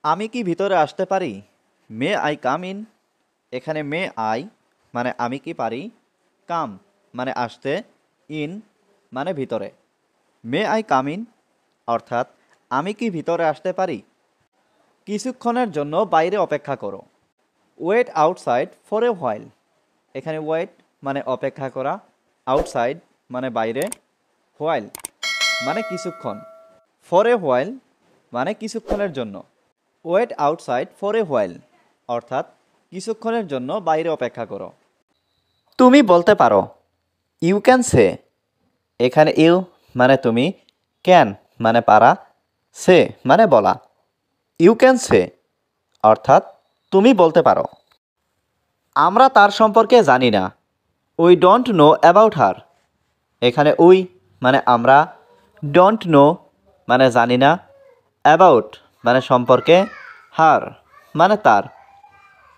আমি কি ভিতরে আসতে পারি? May I come in? এখানে মে আই মানে আমি কি পারি, কাম মানে আসতে, ইন মানে ভিতরে। মে আই কাম ইন অর্থাৎ আমি কি ভিতরে আসতে পারি? কিছুক্ষণের জন্য বাইরে অপেক্ষা করো। Wait outside for a while. এখানে ওয়েট মানে অপেক্ষা করা, আউটসাইড মানে বাইরে, হোয়াইল মানে কিছুক্ষণ, ফর এ হোয়াইল মানে কিছুক্ষণের জন্য। Wait outside for a while অর্থাৎ কিছুক্ষণের জন্য বাইরে অপেক্ষা করো। তুমি বলতে পারো, ইউ ক্যান সে। এখানে ইউ মানে তুমি, ক্যান মানে পারা, সে মানে বলা। ইউ ক্যান সে অর্থাৎ তুমি বলতে পারো। আমরা তার সম্পর্কে জানি না। We don't know about her. এখানে উই মানে আমরা, ডোন্ট নো মানে জানি না, অ্যাবাউট মানে সম্পর্কে, হার মানে তার।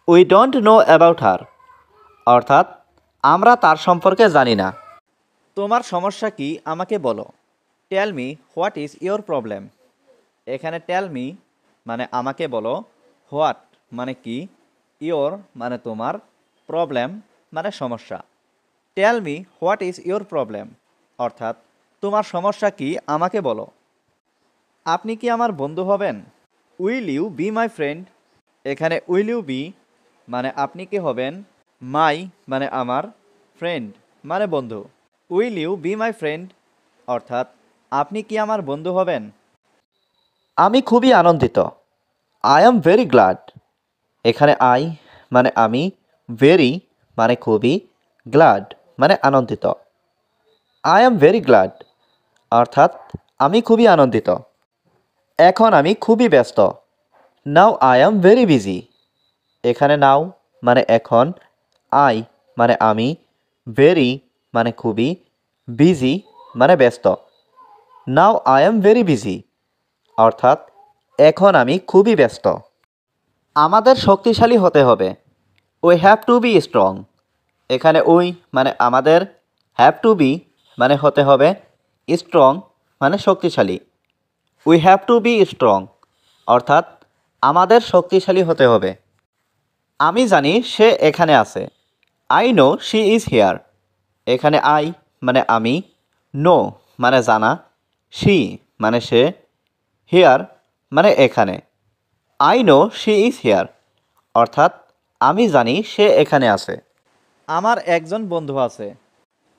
We don't know about her অর্থাৎ আমরা তার সম্পর্কে জানি না। তোমার সমস্যা কি আমাকে বলো। Tell me what is your problem. এখানে টেল মি মানে আমাকে বলো, হোয়াট মানে কি, ইয়োর মানে তোমার, প্রবলেম মানে সমস্যা। Tell me what is your problem অর্থাৎ তোমার সমস্যা কি আমাকে বলো। আপনি কি আমার বন্ধু হবেন? Will you be my friend. এখানে উইল ইউ বি মানে আপনি কি হবেন, মাই মানে আমার, ফ্রেন্ড মানে বন্ধু। Will you be my friend অর্থাৎ আপনি কি আমার বন্ধু হবেন? আমি খুবই আনন্দিত। I am very glad. এখানে আই মানে আমি, ভেরি মানে খুবই, গ্ল্যাড মানে আনন্দিত। আই অ্যাম ভেরি গ্ল্যাড অর্থাৎ আমি খুবই আনন্দিত। এখন আমি খুবই ব্যস্ত। Now I am very busy. এখানে নাও মানে এখন, আই মানে আমি, ভেরি মানে খুবই, বিজি মানে ব্যস্ত। Now I am very busy অর্থাৎ এখন আমি খুবই ব্যস্ত। আমাদের শক্তিশালী হতে হবে। We have to be strong. এখানে উই মানে আমাদের, হ্যাভ টু বি মানে হতে হবে, স্ট্রং মানে শক্তিশালী। We have to be strong অর্থাৎ আমাদের শক্তিশালী হতে হবে। আমি জানি সে এখানে আছে। I know she is here. এখানে আই মানে আমি, নো মানে জানা, শি মানে সে, হিয়ার মানে এখানে। I know she is here অর্থাৎ আমি জানি সে এখানে আছে। আমার একজন বন্ধু আছে।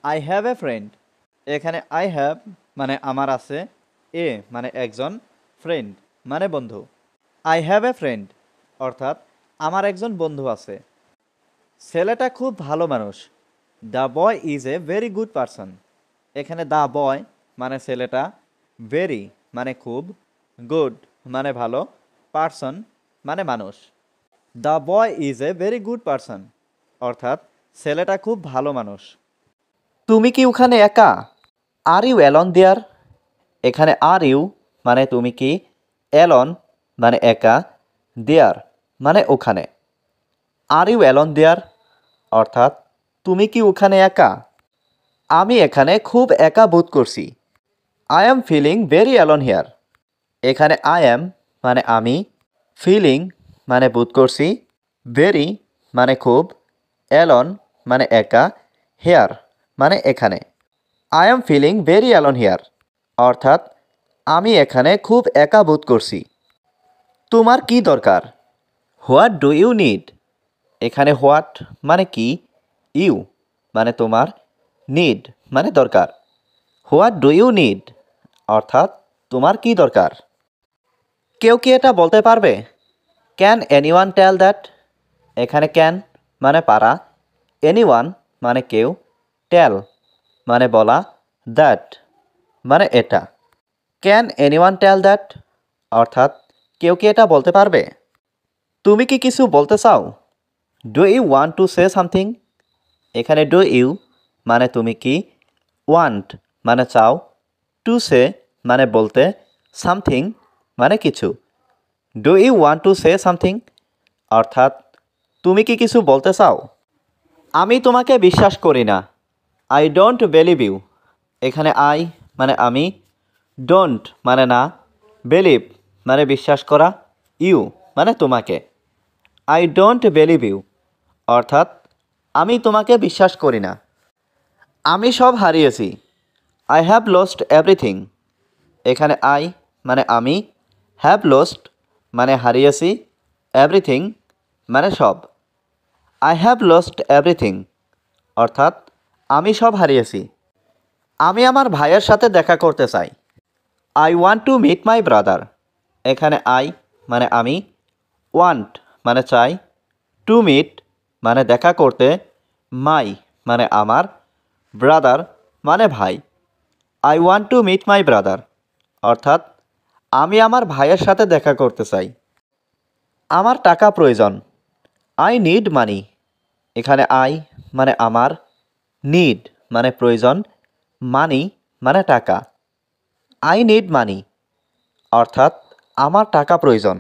I have a friend. এখানে আই হ্যাভ মানে আমার আছে, এ মানে একজন, ফ্রেন্ড মানে বন্ধু। আই হ্যাভ এ ফ্রেন্ড অর্থাৎ আমার একজন বন্ধু আছে। ছেলেটা খুব ভালো মানুষ। The boy is a very good person. এখানে দ্য বয় মানে ছেলেটা, ভেরি মানে খুব, গুড মানে ভালো, পারসন মানে মানুষ। The boy is a very good person অর্থাৎ ছেলেটা খুব ভালো মানুষ। তুমি কি ওখানে একা? আর ইউ অ্যালন দেয়ার। এখানে আর ইউ মানে তুমি কি, অ্যালন মানে একা, দেয়ার মানে ওখানে। আর ইউ অ্যালন দেয়ার অর্থাৎ তুমি কি ওখানে একা? আমি এখানে খুব একা বোধ করছি। I am feeling very alone here. এখানে আই অ্যাম মানে আমি, ফিলিং মানে বোধ করছি, ভেরি মানে খুব, অ্যালন মানে একা, হেয়ার মানে এখানে। I am feeling very alone here অর্থাৎ আমি এখানে খুব একা বোধ করছি। তোমার কি দরকার? What do you need. এখানে হোয়াট মানে কি, ইউ মানে তোমার, নিড মানে দরকার। হোয়াট ডু ইউ নিড অর্থাৎ তোমার কি দরকার? কেউ কি এটা বলতে পারবে? Can anyone tell that. এখানে ক্যান মানে পারা, এনিওয়ান মানে কেউ, টেল মানে বলা, দ্যাট মানে এটা। ক্যান এনিওয়ান টেল দ্যাট অর্থাৎ কেউ কি এটা বলতে পারবে? তুমি কি কিছু বলতে চাও? Do you want to say something. এখানে ডু ইউ মানে তুমি কি, ওয়ান্ট মানে চাও, টু সে মানে বলতে, সামথিং মানে কিছু। Do you want to say something অর্থাৎ তুমি কি কিছু বলতে চাও? আমি তোমাকে বিশ্বাস করি না। I don't believe you. এখানে আই মানে আমি, ডোন্ট মানে না, বিলিভ মানে বিশ্বাস করা, ইউ মানে তোমাকে। আই ডোন্ট বিলিভ ইউ অর্থাৎ আমি তোমাকে বিশ্বাস করি না। আমি সব হারিয়েছি। I have lost everything. এখানে আই মানে আমি, হ্যাভ লস্ট মানে হারিয়েছি, এভরিথিং মানে সব। আই হ্যাভ লস্ট এভরিথিং অর্থাৎ আমি সব হারিয়েছি। আমি আমার ভাইয়ের সাথে দেখা করতে চাই। I want to meet my brother. এখানে আই মানে আমি, ওয়ান্ট মানে চাই, টু মিট মানে দেখা করতে, মাই মানে আমার, ব্রাদার মানে ভাই। I want to meet my brother অর্থাৎ আমি আমার ভাইয়ের সাথে দেখা করতে চাই। আমার টাকা প্রয়োজন। I need money. এখানে আই মানে আমার, নিড মানে প্রয়োজন, মানি মানে টাকা। আই নিড মানি অর্থাৎ আমার টাকা প্রয়োজন।